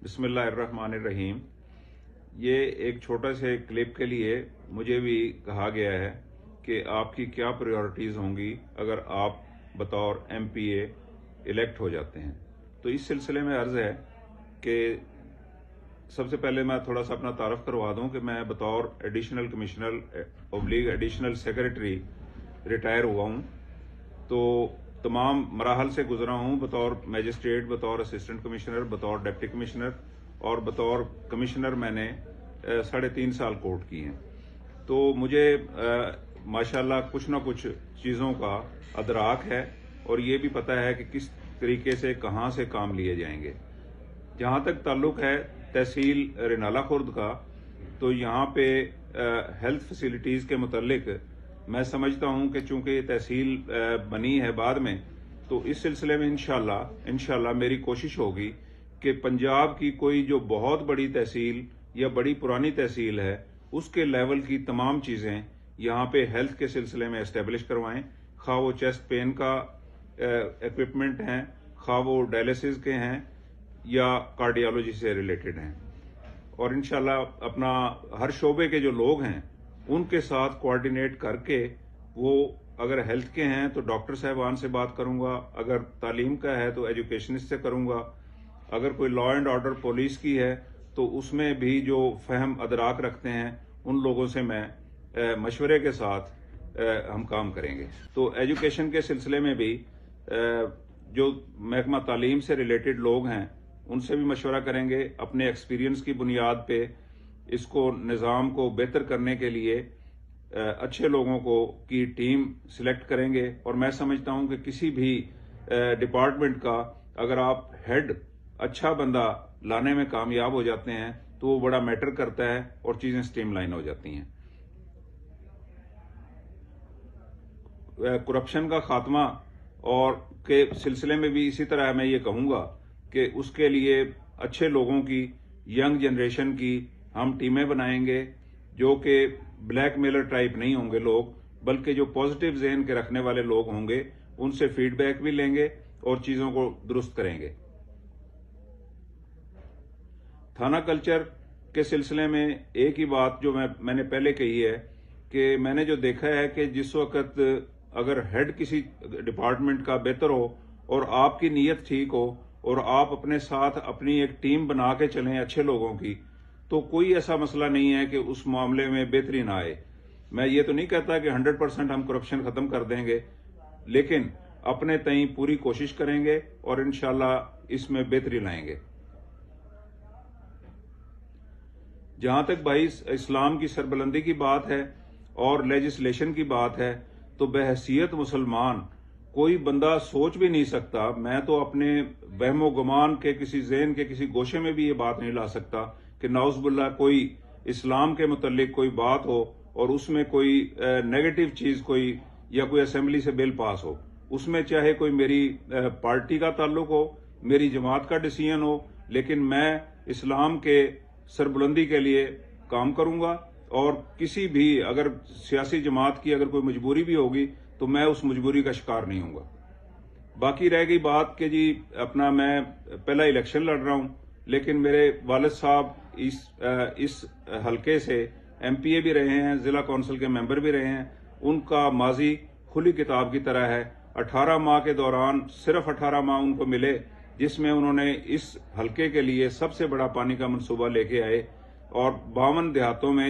बिस्मिल्लाहिर्रहमानिर्रहीम। ये एक छोटा से क्लिप के लिए मुझे भी कहा गया है कि आपकी क्या प्रायोरिटीज़ होंगी अगर आप बतौर MPA इलेक्ट हो जाते हैं। तो इस सिलसिले में अर्ज़ है कि सबसे पहले मैं थोड़ा सा अपना तारफ़ करवा दूं कि मैं बतौर additional commissioner additional secretary retire हुआ हूं। तो तमाम मराहल से गुजरा हूं, बतौर मैजिस्ट्रेट, बतौर असिस्टेंट कमिश्नर, बतौर डिप्टी कमिश्नर और बतौर कमिश्नर मैंने 3.5 साल कोर्ट की हैं। तो मुझे माशाल्लाह कुछ ना कुछ चीज़ों का अदराक है और ये भी पता है कि किस तरीके से कहाँ से काम लिए जाएंगे। जहाँ तक ताल्लुक है तहसील रिनाला खुर्द का, तो यहाँ पे हेल्थ फैसिलिटीज़ के मुतल्लिक मैं समझता हूँ कि चूंकि ये तहसील बनी है बाद में, तो इस सिलसिले में इंशाल्लाह मेरी कोशिश होगी कि पंजाब की कोई जो बहुत बड़ी तहसील या बड़ी पुरानी तहसील है उसके लेवल की तमाम चीज़ें यहाँ पे हेल्थ के सिलसिले में एस्टेब्लिश करवाएं। खा वो चेस्ट पेन का इक्विपमेंट हैं, खा वो डायलिसिस के हैं या कार्डियोलॉजी से रिलेटेड हैं। और इंशाल्लाह अपना हर शोबे के जो लोग हैं उनके साथ कोऑर्डिनेट करके, वो अगर हेल्थ के हैं तो डॉक्टर साहबान से बात करूंगा, अगर तालीम का है तो एजुकेशनिस्ट से करूंगा, अगर कोई लॉ एंड ऑर्डर पुलिस की है तो उसमें भी जो फहम अदराक रखते हैं उन लोगों से मैं मशवरे के साथ हम काम करेंगे। तो एजुकेशन के सिलसिले में भी जो महकमा तालीम से रिलेटेड लोग हैं उनसे भी मशवरा करेंगे। अपने एक्सपीरियंस की बुनियाद पे इसको निज़ाम को बेहतर करने के लिए अच्छे लोगों की टीम सिलेक्ट करेंगे। और मैं समझता हूं कि किसी भी डिपार्टमेंट का अगर आप हेड अच्छा बंदा लाने में कामयाब हो जाते हैं तो वो बड़ा मैटर करता है और चीजें स्ट्रीमलाइन हो जाती हैं। करप्शन का खात्मा और के सिलसिले में भी इसी तरह मैं ये कहूंगा कि उसके लिए अच्छे लोगों की, यंग जनरेशन की हम टीमें बनाएंगे जो कि ब्लैक मेलर टाइप नहीं होंगे लोग, बल्कि जो पॉजिटिव ज़हन के रखने वाले लोग होंगे। उनसे फीडबैक भी लेंगे और चीज़ों को दुरुस्त करेंगे। थाना कल्चर के सिलसिले में एक ही बात जो मैंने पहले कही है कि मैंने जो देखा है कि जिस वक्त अगर हेड किसी डिपार्टमेंट का बेहतर हो और आपकी नीयत ठीक हो और आप अपने साथ अपनी एक टीम बना के चलें अच्छे लोगों की, तो कोई ऐसा मसला नहीं है कि उस मामले में बेहतरी ना आए। मैं ये तो नहीं कहता कि 100% हम करप्शन खत्म कर देंगे, लेकिन अपने तई पूरी कोशिश करेंगे और इंशाल्लाह इसमें बेहतरी लाएंगे। जहां तक भाई इस्लाम की सरबलंदी की बात है और लेजिस्लेशन की बात है, तो बहैसियत मुसलमान कोई बंदा सोच भी नहीं सकता, मैं तो अपने वहमो गुमान के किसी ज़हन के किसी गोशे में भी ये बात नहीं ला सकता कि नाउज़ुबिल्लाह कोई इस्लाम के मुतल्लिक कोई बात हो और उसमें कोई नेगेटिव चीज़ कोई या कोई असेंबली से बिल पास हो, उसमें चाहे कोई मेरी पार्टी का ताल्लुक हो, मेरी जमात का डिसीजन हो, लेकिन मैं इस्लाम के सरबुलंदी के लिए काम करूंगा। और किसी भी अगर सियासी जमात की अगर कोई मजबूरी भी होगी तो मैं उस मजबूरी का शिकार नहीं होऊंगा। बाकी रह गई बात कि जी अपना मैं पहला इलेक्शन लड़ रहा हूं, लेकिन मेरे वालिद साहब इस हलके से MPA भी रहे हैं, जिला कौंसिल के मेंबर भी रहे हैं। उनका माजी खुली किताब की तरह है। 18 माह के दौरान सिर्फ 18 माह उनको मिले जिसमें उन्होंने इस हलके के लिए सबसे बड़ा पानी का मंसूबा लेके आए और 52 देहातों में